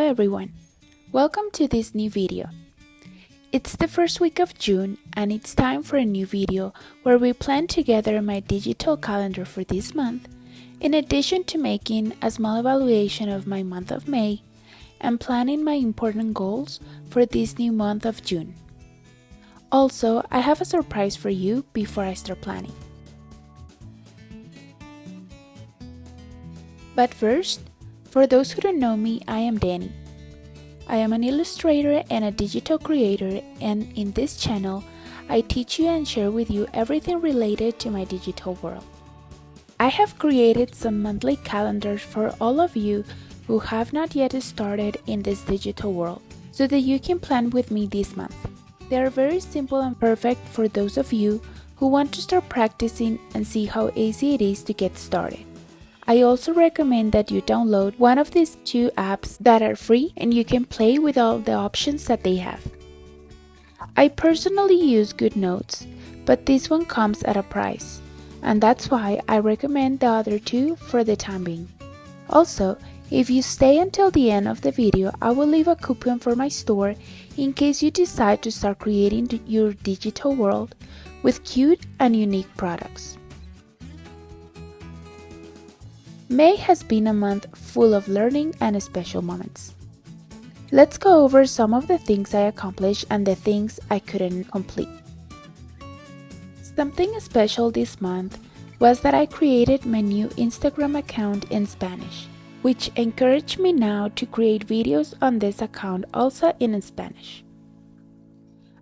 everyone, welcome to this new video. It's the first week of June and it's time for a new video where we plan together my digital calendar for this month, in addition to making a small evaluation of my month of May and planning my important goals for this new month of June. Also, I have a surprise for you before I start planning. But first, for those who don't know me, I am Danny. I am an illustrator and a digital creator, and in this channel, I teach you and share with you everything related to my digital world. I have created some monthly calendars for all of you who have not yet started in this digital world, so that you can plan with me this month. They are very simple and perfect for those of you who want to start practicing and see how easy it is to get started. I also recommend that you download one of these two apps that are free and you can play with all the options that they have. I personally use Goodnotes, but this one comes at a price, and that's why I recommend the other two for the time being. Also, if you stay until the end of the video, I will leave a coupon for my store in case you decide to start creating your digital world with cute and unique products. May has been a month full of learning and special moments. Let's go over some of the things I accomplished and the things I couldn't complete. Something special this month was that I created my new Instagram account in Spanish, which encouraged me now to create videos on this account also in Spanish.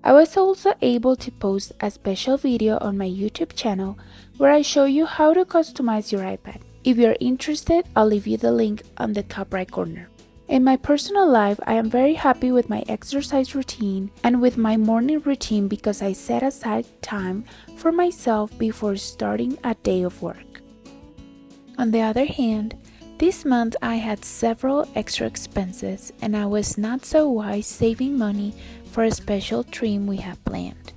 I was also able to post a special video on my YouTube channel where I show you how to customize your iPad. If you're interested, I'll leave you the link on the top right corner. In my personal life, I am very happy with my exercise routine and with my morning routine because I set aside time for myself before starting a day of work. On the other hand, this month I had several extra expenses and I was not so wise saving money for a special trip we have planned.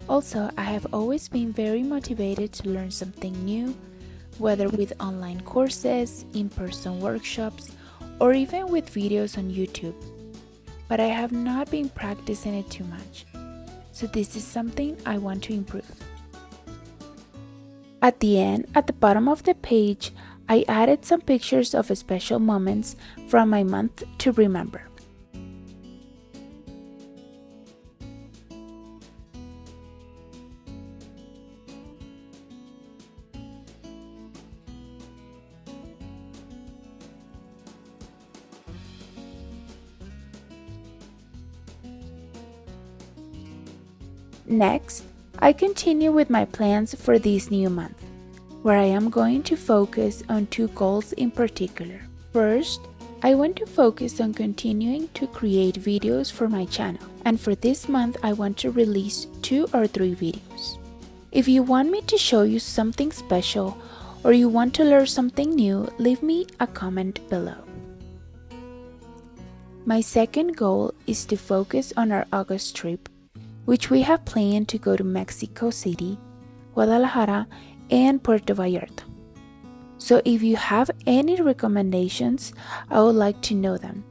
Also, I have always been very motivated to learn something new, whether with online courses, in-person workshops, or even with videos on YouTube. But I have not been practicing it too much, so this is something I want to improve. At the end, at the bottom of the page, I added some pictures of special moments from my month to remember. Next, I continue with my plans for this new month, where I am going to focus on two goals in particular. First, I want to focus on continuing to create videos for my channel, and for this month I want to release 2 or 3 videos. If you want me to show you something special or you want to learn something new, leave me a comment below. My second goal is to focus on our August trip, which we have planned to go to Mexico City, Guadalajara, and Puerto Vallarta. So if you have any recommendations, I would like to know them.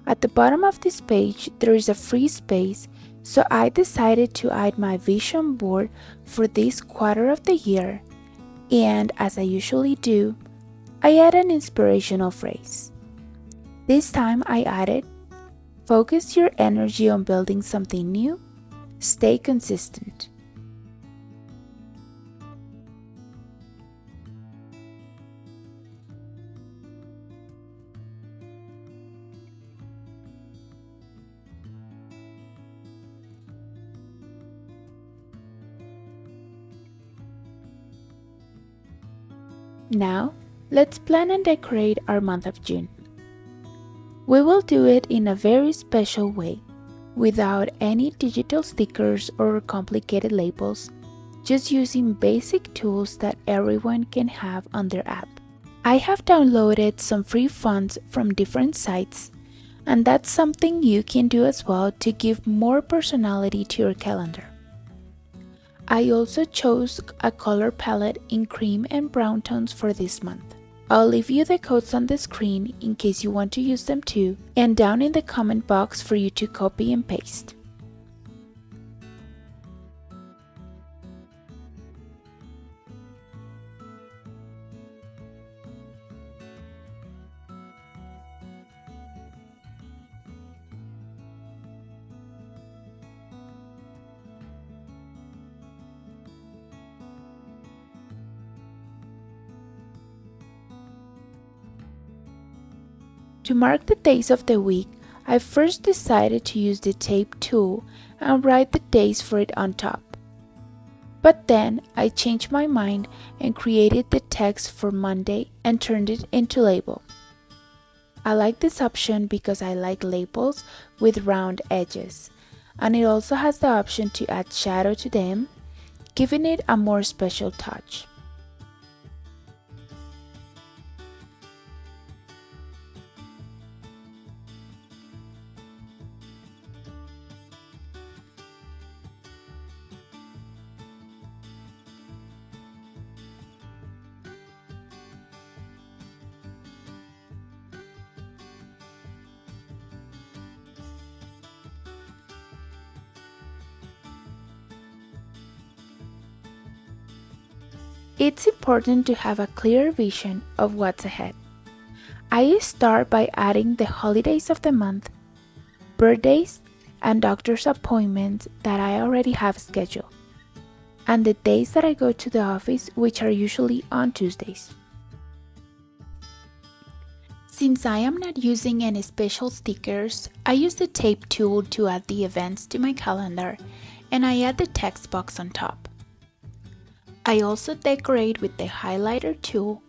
At the bottom of this page, there is a free space, so I decided to add my vision board for this quarter of the year, and as I usually do, I add an inspirational phrase. This time I added, focus your energy on building something new, stay consistent. Now, let's plan and decorate our month of June. We will do it in a very special way, without any digital stickers or complicated labels, just using basic tools that everyone can have on their app. I have downloaded some free fonts from different sites, and that's something you can do as well to give more personality to your calendar. I also chose a color palette in cream and brown tones for this month. I'll leave you the codes on the screen in case you want to use them too, and down in the comment box for you to copy and paste. To mark the days of the week, I first decided to use the tape tool and write the days for it on top. But then I changed my mind and created the text for Monday and turned it into label. I like this option because I like labels with round edges, and it also has the option to add shadow to them, giving it a more special touch. It's important to have a clear vision of what's ahead. I start by adding the holidays of the month, birthdays, and doctor's appointments that I already have scheduled, and the days that I go to the office, which are usually on Tuesdays. Since I am not using any special stickers, I use the tape tool to add the events to my calendar, and I add the text box on top. I also decorate with the highlighter tool,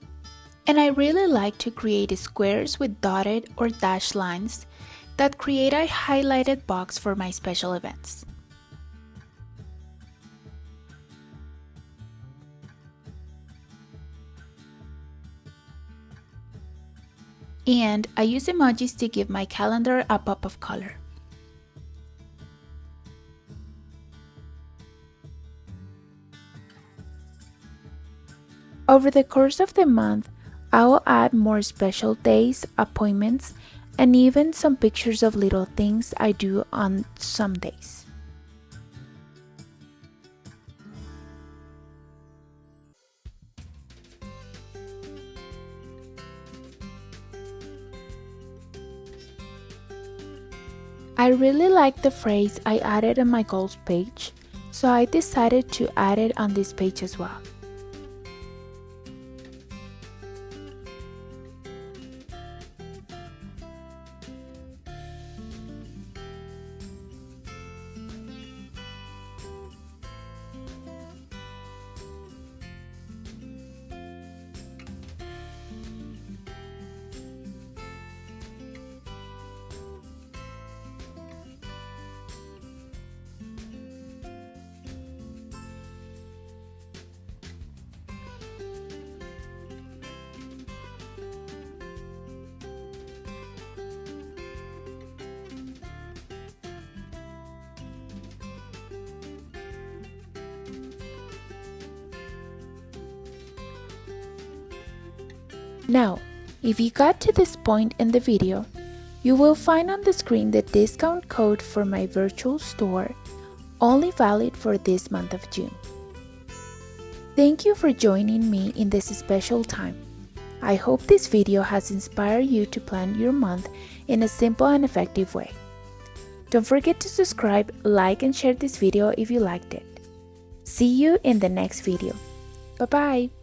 and I really like to create squares with dotted or dashed lines that create a highlighted box for my special events. And I use emojis to give my calendar a pop of color. Over the course of the month, I will add more special days, appointments, and even some pictures of little things I do on some days. I really like the phrase I added on my goals page, so I decided to add it on this page as well. Now, if you got to this point in the video, you will find on the screen the discount code for my virtual store, only valid for this month of June. Thank you for joining me in this special time. I hope this video has inspired you to plan your month in a simple and effective way. Don't forget to subscribe, like, and share this video if you liked it. See you in the next video. Bye-bye!